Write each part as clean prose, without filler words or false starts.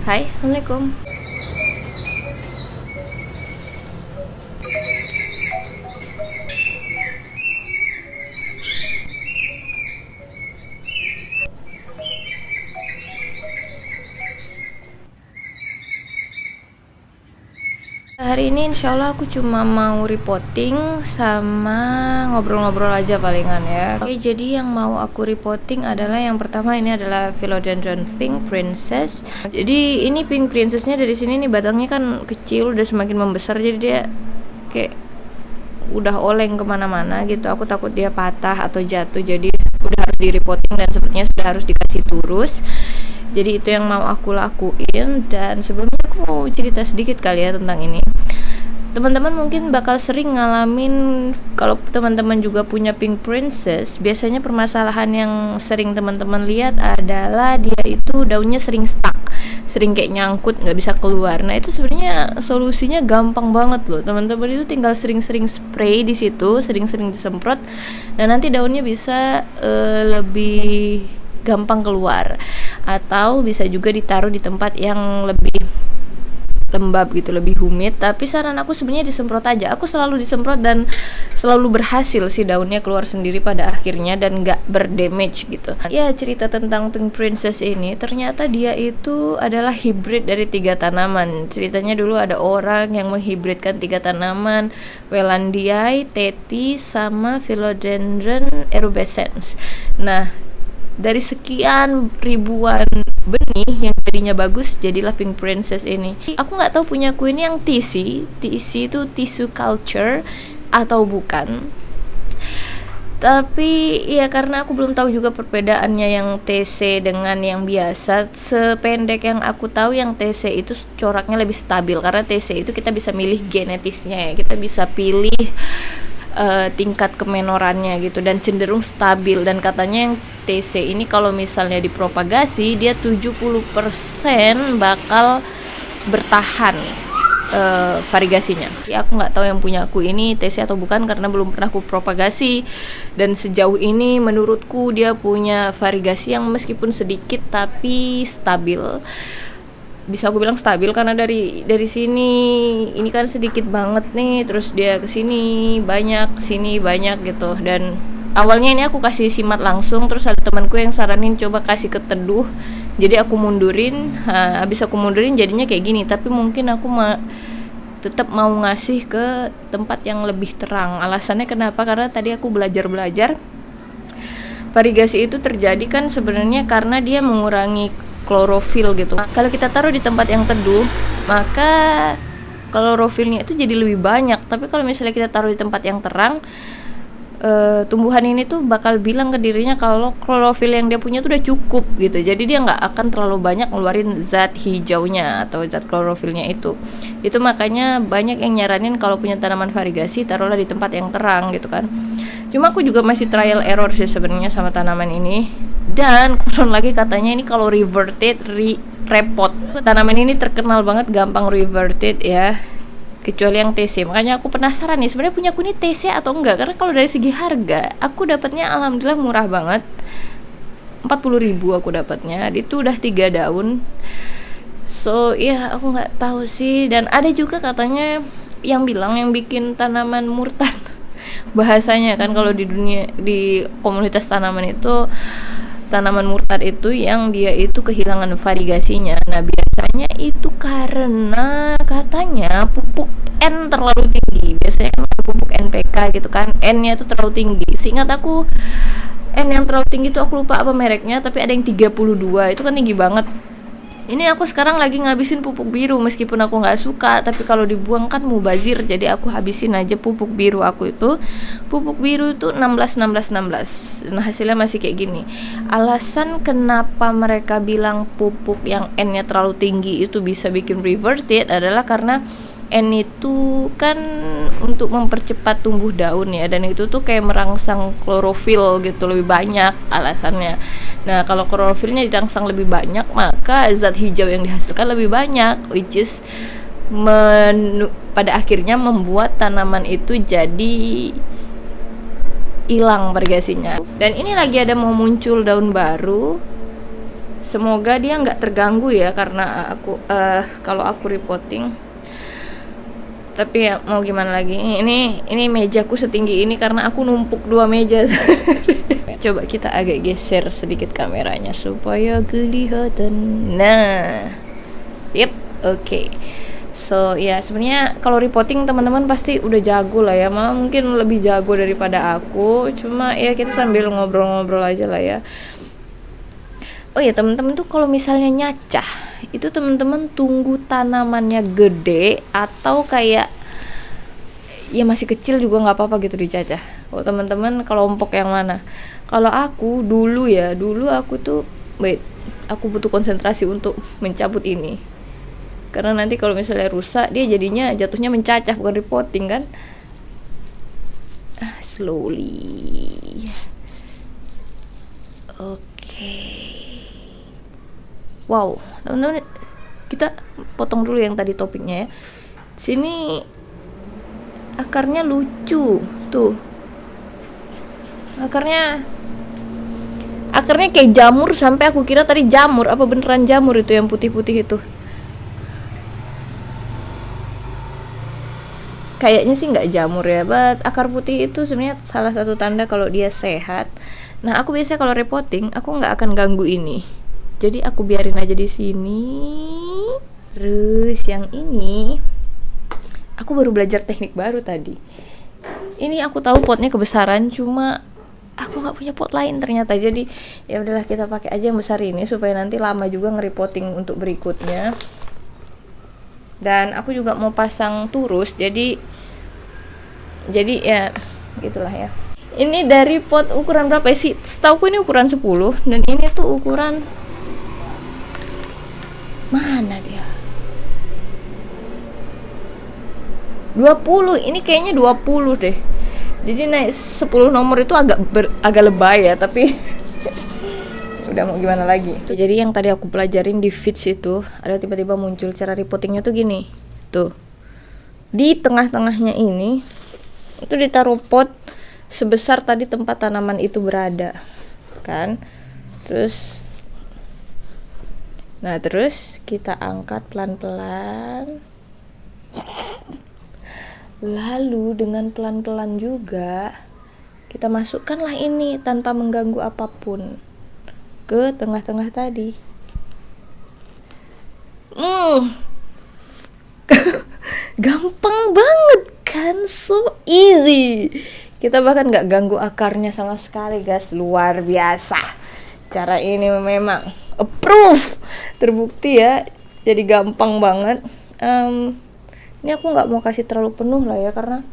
Hai, Assalamualaikum. Hari ini insya Allah aku cuma mau reporting sama ngobrol-ngobrol aja palingan ya. Oke, jadi yang mau aku reporting adalah yang pertama ini adalah Philodendron Pink Princess. Jadi ini Pink Princessnya dari sini nih batangnya kan kecil, udah semakin membesar, jadi dia kayak udah oleng kemana-mana gitu. Aku takut dia patah atau jatuh, jadi udah harus di reporting dan sepertinya sudah harus dikasih turus. Jadi itu yang mau aku lakuin. Dan sebelumnya aku mau cerita sedikit kali ya tentang ini. Teman-teman mungkin bakal sering ngalamin, kalau teman-teman juga punya Pink Princess, biasanya permasalahan yang sering teman-teman lihat adalah dia itu daunnya sering stuck, sering kayak nyangkut, nggak bisa keluar. Nah itu sebenarnya solusinya gampang banget loh. Teman-teman itu tinggal sering-sering spray di situ, sering-sering disemprot, dan nanti daunnya bisa lebih gampang keluar. Atau bisa juga ditaruh di tempat yang lebih lembab gitu, lebih humid. Tapi saran aku sebenarnya disemprot aja. Aku selalu disemprot dan selalu berhasil sih daunnya keluar sendiri pada akhirnya dan nggak berdamage gitu. Ya, cerita tentang Pink Princess ini ternyata dia itu adalah hibrid dari 3 tanaman. Ceritanya dulu ada orang yang menghibridkan 3 tanaman, Wellandiae, Teti, sama Philodendron erubescens. Nah, dari sekian ribuan benih yang jadinya bagus, jadilah Pink Princess ini. Aku nggak tahu punya aku ini yang TC itu tissue culture atau bukan. Tapi ya karena aku belum tahu juga perbedaannya yang TC dengan yang biasa. Sependek yang aku tahu yang TC itu coraknya lebih stabil, karena TC itu kita bisa milih genetisnya ya. Kita bisa pilih tingkat kemenorannya gitu dan cenderung stabil. Dan katanya yang TC ini kalau misalnya dipropagasi dia 70% bakal bertahan variegasinya. Ya aku nggak tahu yang punya aku ini TC atau bukan karena belum pernah aku propagasi, dan sejauh ini menurutku dia punya variegasi yang meskipun sedikit tapi stabil. Bisa aku bilang stabil karena dari sini ini kan sedikit banget nih, terus dia ke sini banyak, sini banyak gitu. Dan awalnya ini aku kasih simat langsung, terus ada temanku yang saranin coba kasih ke teduh. Jadi aku mundurin, habis aku mundurin jadinya kayak gini. Tapi mungkin aku tetap mau ngasih ke tempat yang lebih terang. Alasannya kenapa? Karena tadi aku belajar variegasi itu terjadi kan sebenarnya karena dia mengurangi klorofil gitu. Kalau kita taruh di tempat yang teduh, maka klorofilnya itu jadi lebih banyak. Tapi kalau misalnya kita taruh di tempat yang terang, tumbuhan ini tuh bakal bilang ke dirinya kalau klorofil yang dia punya tuh udah cukup gitu. Jadi dia nggak akan terlalu banyak ngeluarin zat hijaunya atau zat klorofilnya itu. Itu makanya banyak yang nyaranin kalau punya tanaman variegasi taruhlah di tempat yang terang gitu kan. Cuma aku juga masih trial error sih sebenarnya sama tanaman ini. Dan kurang lagi katanya ini kalau reverted repot. Tanaman ini terkenal banget gampang reverted ya, kecuali yang TC. Makanya aku penasaran nih sebenarnya punya aku ini TC atau enggak, karena kalau dari segi harga aku dapatnya alhamdulillah murah banget. 40.000 aku dapatnya. Itu udah 3 daun. So ya aku nggak tahu sih. Dan ada juga katanya yang bilang yang bikin tanaman murtad bahasanya kan kalau di dunia, di komunitas tanaman itu, tanaman murtad itu yang dia itu kehilangan variegasinya. Nah biasanya itu karena katanya pupuk N terlalu tinggi. Biasanya kan pupuk NPK gitu kan, N-nya itu terlalu tinggi. Seingat aku N yang terlalu tinggi itu aku lupa apa mereknya, tapi ada yang 32, itu kan tinggi banget. Ini aku sekarang lagi ngabisin pupuk biru meskipun aku nggak suka, tapi kalau dibuang kan mubazir, jadi aku habisin aja pupuk biru aku itu. Pupuk biru itu 16. Nah hasilnya masih kayak gini. Alasan kenapa mereka bilang pupuk yang N-nya terlalu tinggi itu bisa bikin reverted adalah karena N itu kan untuk mempercepat tumbuh daun ya, dan itu tuh kayak merangsang klorofil gitu lebih banyak alasannya. Nah kalau klorofilnya dirangsang lebih banyak, maka zat hijau yang dihasilkan lebih banyak, which is pada akhirnya membuat tanaman itu jadi hilang variegasinya. Dan ini lagi ada mau muncul daun baru Semoga dia nggak terganggu ya, karena aku kalau aku repotting. Tapi ya mau gimana lagi, ini mejaku setinggi ini karena aku numpuk 2 meja. Coba kita agak geser sedikit kameranya supaya kelihatan. Nah, yep, oke. So ya sebenarnya kalau reporting teman-teman pasti udah jago lah ya, malah mungkin lebih jago daripada aku. Cuma ya kita sambil ngobrol-ngobrol aja lah ya. Oh ya teman-teman tuh kalau misalnya nyacah itu teman-teman tunggu tanamannya gede atau kayak ya masih kecil juga nggak apa-apa gitu dicacah. Oh teman-teman kelompok yang mana? Kalau aku dulu aku tuh aku butuh konsentrasi untuk mencabut ini. Karena nanti kalau misalnya rusak dia jadinya jatuhnya mencacah bukan repotting kan. Slowly. Oke. Wow, teman-teman kita potong dulu yang tadi topiknya ya. Sini akarnya lucu tuh. Akarnya kayak jamur, sampai aku kira tadi jamur, apa beneran jamur itu yang putih-putih itu. Kayaknya sih nggak jamur ya, but akar putih itu sebenarnya salah satu tanda kalau dia sehat. Nah aku biasanya kalau repotting aku nggak akan ganggu ini, jadi aku biarin aja di sini. Terus yang ini aku baru belajar teknik baru tadi. Ini aku tahu potnya kebesaran, cuma aku nggak punya pot lain ternyata. Jadi ya udahlah kita pakai aja yang besar ini supaya nanti lama juga ngerepotting untuk berikutnya. Dan aku juga mau pasang turus, jadi ya gitulah ya. Ini dari pot ukuran berapa sih? Setauku ini ukuran 10 dan ini tuh ukuran mana dia? 20. Ini kayaknya 20 deh. Jadi naik 10 nomor itu agak lebay ya, tapi udah mau gimana lagi. Jadi yang tadi aku pelajarin di feeds itu ada tiba-tiba muncul cara repottingnya tuh gini. Tuh. Di tengah-tengahnya ini itu ditaruh pot sebesar tadi tempat tanaman itu berada. Kan? Terus kita angkat pelan-pelan. Lalu dengan pelan-pelan juga kita masukkanlah ini tanpa mengganggu apapun ke tengah-tengah tadi. Gampang banget kan, so easy. Kita bahkan nggak ganggu akarnya sama sekali guys, luar biasa. Cara ini memang approve, terbukti ya, jadi gampang banget. Ini aku nggak mau kasih terlalu penuh lah ya, karena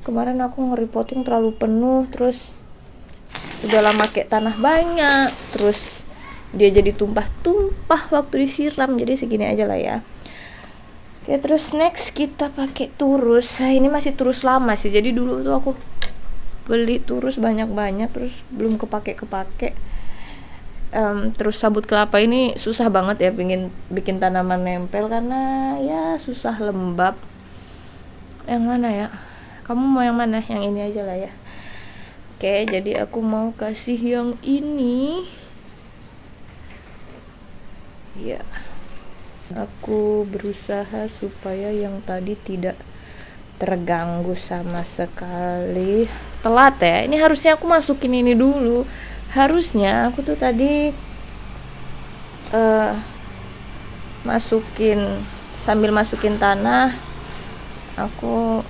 kemarin aku nge-repotting terlalu penuh, terus udah lama pakai tanah banyak, terus dia jadi tumpah-tumpah waktu disiram, jadi segini aja lah ya. Oke, terus next kita pakai turus. Nah, ini masih turus lama sih, jadi dulu tuh aku beli turus banyak-banyak terus belum kepake. Terus sabut kelapa ini susah banget ya bikin tanaman nempel karena ya susah lembab. Yang mana ya? Kamu mau yang mana? Yang ini aja lah ya. Oke, jadi aku mau kasih yang ini. Ya. Aku berusaha supaya yang tadi tidak terganggu sama sekali. Telat ya. Ini harusnya aku masukin ini dulu. Harusnya aku tuh tadi sambil masukin tanah aku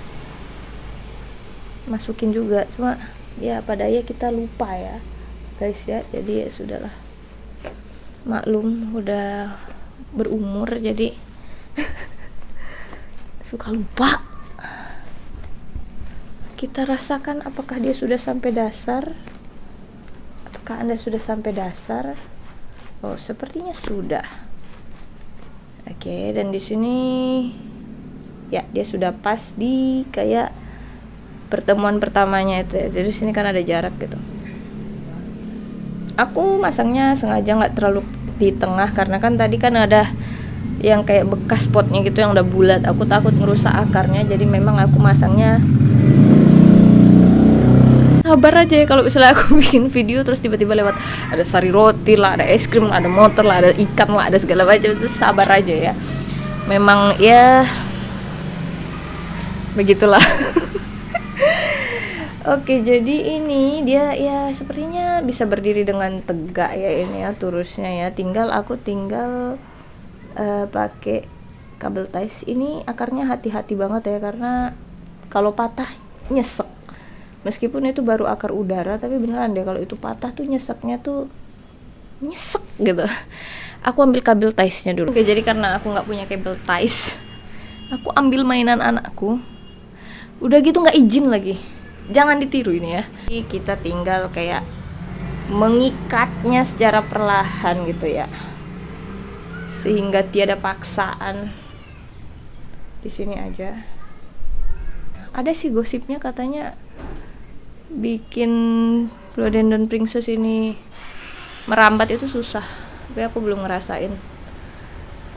masukin juga, cuma ya pada ya kita lupa ya guys ya. Jadi ya sudahlah, maklum udah berumur jadi suka lupa. Kita rasakan apakah dia sudah sampai dasar. Apakah Anda sudah sampai dasar? Oh, sepertinya sudah. Oke, dan di sini ya dia sudah pas di kayak pertemuan pertamanya itu. Jadi sini kan ada jarak gitu. Aku masangnya sengaja nggak terlalu di tengah karena kan tadi kan ada yang kayak bekas potnya gitu yang udah bulat. Aku takut ngerusak akarnya, jadi memang aku masangnya sabar aja ya kalau misalnya aku bikin video terus tiba-tiba lewat ada sari roti lah, ada es krim lah, ada motor lah, ada ikan lah, ada segala macam, itu sabar aja ya. Memang ya begitulah. Oke, jadi ini dia ya sepertinya bisa berdiri dengan tegak ya ini ya turusnya ya. Aku tinggal pakai kabel ties. Ini akarnya hati-hati banget ya, karena kalau patah nyesek. Meskipun itu baru akar udara, tapi beneran deh kalau itu patah tuh nyeseknya tuh nyesek gitu. Aku ambil kabel tiesnya dulu. Oke, jadi karena aku nggak punya kabel ties, aku ambil mainan anakku. Udah gitu nggak izin lagi. Jangan ditiru ini ya. Jadi kita tinggal kayak mengikatnya secara perlahan gitu ya, sehingga tiada paksaan. Di sini aja. Ada sih gosipnya katanya bikin Rhododendron Princess ini merambat itu susah, tapi aku belum ngerasain.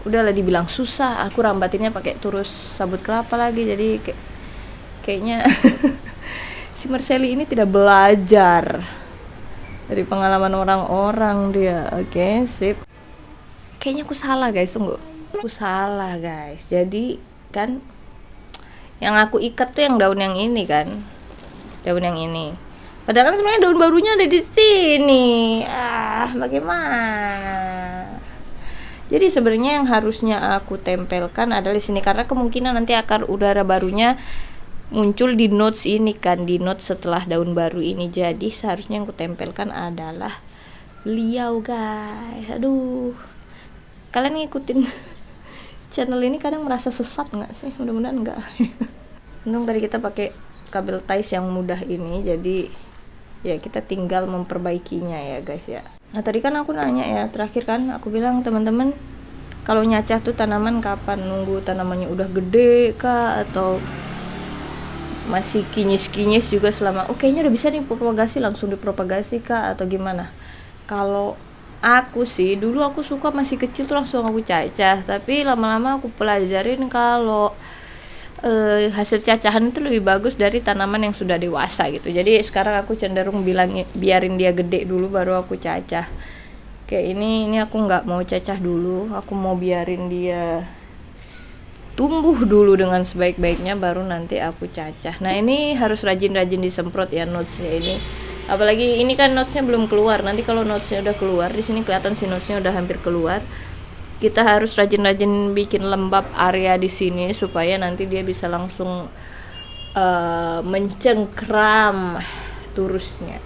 Udahlah dibilang susah, aku rambatinnya pakai turus sabut kelapa lagi, jadi kayaknya si Marceli ini tidak belajar dari pengalaman orang-orang dia. Oke, sip. Kayaknya aku salah guys, tunggu. Aku salah guys. Jadi kan yang aku ikat tuh yang daun yang ini kan. Daun yang ini. Padahal kan sebenarnya daun barunya ada di sini. Bagaimana? Jadi sebenarnya yang harusnya aku tempelkan adalah di sini, karena kemungkinan nanti akar udara barunya muncul di notes ini kan, di notes setelah daun baru ini. Jadi seharusnya yang aku tempelkan adalah beliau guys. Aduh, kalian ngikutin channel ini kadang merasa sesat nggak sih? Mudah-mudahan nggak. Untung tadi kita pakai kabel ties yang mudah ini, jadi ya kita tinggal memperbaikinya ya guys ya. Nah tadi kan aku nanya ya, terakhir kan aku bilang teman-teman, kalau nyacah tuh tanaman kapan? Nunggu tanamannya udah gede kah, atau masih kinyis-kinyis juga selama kayaknya udah bisa nih propagasi, langsung dipropagasi kah, atau gimana? Kalau aku sih dulu aku suka masih kecil tuh langsung aku cacah, tapi lama-lama aku pelajarin kalau hasil cacahan itu lebih bagus dari tanaman yang sudah dewasa gitu. Jadi sekarang aku cenderung biarin dia gede dulu baru aku cacah. Kayak ini aku nggak mau cacah dulu, aku mau biarin dia tumbuh dulu dengan sebaik-baiknya baru nanti aku cacah. Nah ini harus rajin-rajin disemprot ya notesnya ini. Apalagi ini kan notesnya belum keluar. Nanti kalau notesnya udah keluar, di sini kelihatan si notesnya udah hampir keluar. Kita harus rajin-rajin bikin lembab area di sini supaya nanti dia bisa langsung mencengkram turusnya.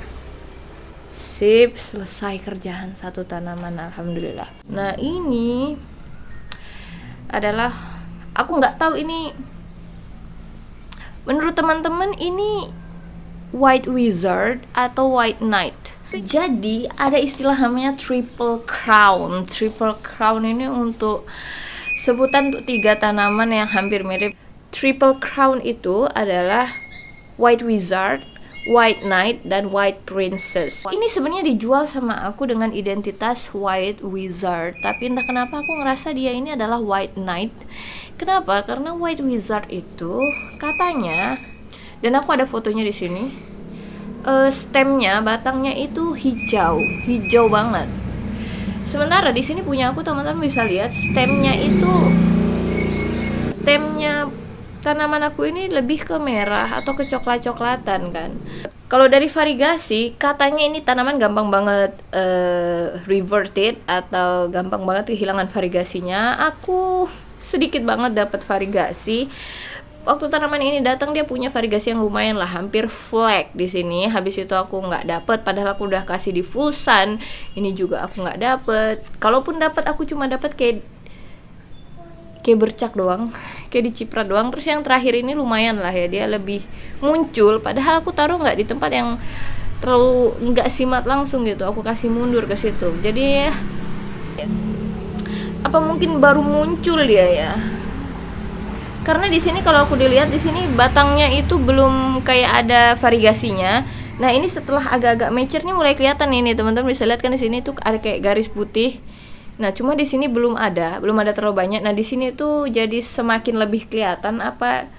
Sip, selesai kerjaan satu tanaman, alhamdulillah. Nah ini adalah, aku nggak tahu ini menurut teman-teman ini white wizard atau white knight. Jadi ada istilah namanya triple crown. Triple crown ini untuk sebutan untuk 3 tanaman yang hampir mirip. Triple crown itu adalah white wizard, white knight, dan white princess. Ini sebenarnya dijual sama aku dengan identitas white wizard, tapi entah kenapa aku ngerasa dia ini adalah white knight. Kenapa? Karena white wizard itu katanya, dan aku ada fotonya di sini, stemnya, batangnya itu hijau banget. Sementara di sini punya aku, teman-teman bisa lihat stemnya tanaman aku ini lebih ke merah atau ke coklat-coklatan kan. Kalau dari variegasi, katanya ini tanaman gampang banget reverted atau gampang banget kehilangan variegasinya. Aku sedikit banget dapat variegasi. Waktu tanaman ini datang dia punya variegasi yang lumayan lah, hampir flake di sini. Habis itu aku nggak dapet, padahal aku udah kasih di full sun. Ini juga aku nggak dapet. Kalaupun dapat aku cuma dapat kayak bercak doang, kayak diciprat doang. Terus yang terakhir ini lumayan lah ya, dia lebih muncul. Padahal aku taruh nggak di tempat yang terlalu nggak simat langsung gitu. Aku kasih mundur ke situ. Jadi ya, apa mungkin baru muncul dia ya? Karena di sini kalau aku dilihat di sini batangnya itu belum kayak ada variegasinya. Nah ini setelah agak-agak mature nih mulai kelihatan ini, teman-teman bisa lihat kan di sini tuh ada kayak garis putih. Nah cuma di sini belum ada terlalu banyak. Nah di sini tuh jadi semakin lebih kelihatan apa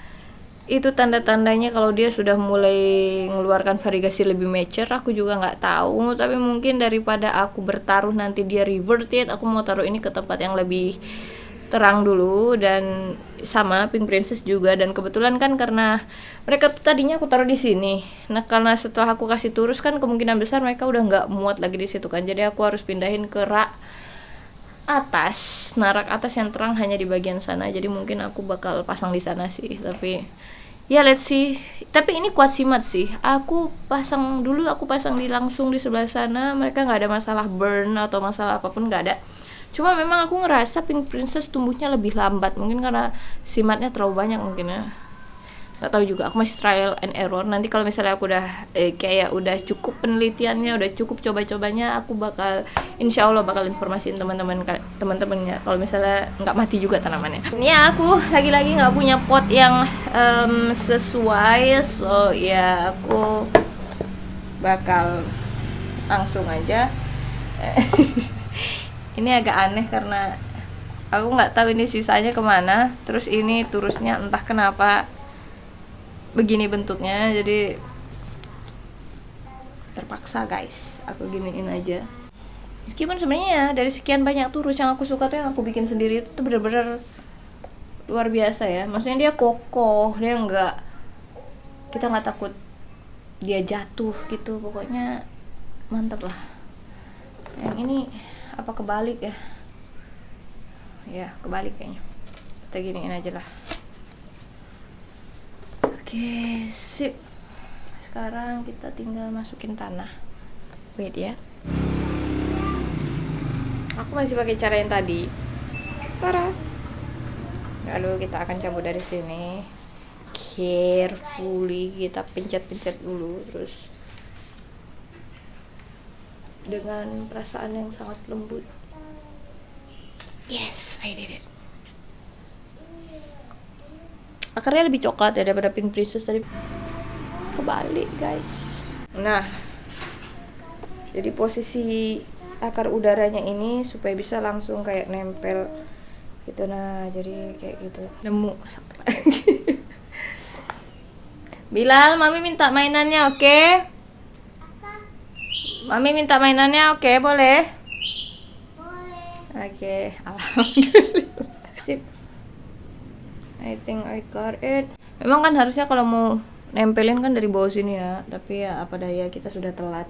itu tanda-tandanya kalau dia sudah mulai mengeluarkan variegasi lebih mature. Aku juga nggak tahu, tapi mungkin daripada aku bertaruh nanti dia reverted, aku mau taruh ini ke tempat yang lebih terang dulu. Dan sama Pink Princess juga, dan kebetulan kan karena mereka tuh tadinya aku taruh di sini. Nah karena setelah aku kasih turus kan kemungkinan besar mereka udah nggak muat lagi di situ kan, jadi aku harus pindahin ke rak atas. Nah rak atas yang terang hanya di bagian sana, jadi mungkin aku bakal pasang di sana sih. Tapi ya let's see. Tapi ini kuat simat sih. Aku pasang di langsung di sebelah sana, mereka nggak ada masalah burn atau masalah apapun, nggak ada. Cuma memang aku ngerasa Pink Princess tumbuhnya lebih lambat, mungkin karena simatnya terlalu banyak mungkin ya. Nggak tahu juga, aku masih trial and error. Nanti kalau misalnya aku udah kayak udah cukup penelitiannya, udah cukup coba-cobanya, aku bakal insya Allah bakal informasiin teman-temannya kalau misalnya nggak mati juga tanamannya. Ini ya, aku lagi-lagi nggak punya pot yang sesuai, so ya aku bakal langsung aja. Ini agak aneh karena aku nggak tahu ini sisanya kemana, terus ini turusnya entah kenapa begini bentuknya, jadi terpaksa guys aku giniin aja. Meskipun sebenarnya dari sekian banyak turus yang aku suka tuh yang aku bikin sendiri itu bener-bener luar biasa ya. Maksudnya dia kokoh, dia kita nggak takut dia jatuh gitu, pokoknya mantap lah. Yang ini apa kebalik ya? Ya kebalik kayaknya. Kita giniin aja lah. Oke, sip. Sekarang kita tinggal masukin tanah. Wait ya. Aku masih pakai cara yang tadi. Tara. Lalu kita akan cabut dari sini. Carefully kita pencet-pencet dulu, terus dengan perasaan yang sangat lembut. Yes, I did it. Akarnya lebih coklat ya daripada Pink Princess tadi. Kebalik guys. Nah, jadi posisi akar udaranya ini supaya bisa langsung kayak nempel gitu. Nah jadi kayak gitu. Nemu satu lagi. Bilal, mami minta mainannya, oke? Mami minta mainannya, oke? Boleh? Oke, alhamdulillah. Sip. I think I got it. Memang kan harusnya kalau mau nempelin kan dari bawah sini ya, tapi ya apa daya, kita sudah telat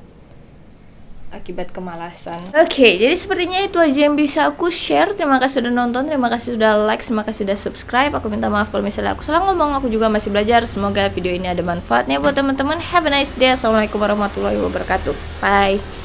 akibat kemalasan. Oke, jadi sepertinya itu aja yang bisa aku share. Terima kasih sudah nonton, terima kasih sudah like, terima kasih sudah subscribe. Aku minta maaf kalau misalnya aku salah ngomong, aku juga masih belajar. Semoga video ini ada manfaatnya buat teman-teman. Have a nice day. Assalamualaikum warahmatullahi wabarakatuh. Bye.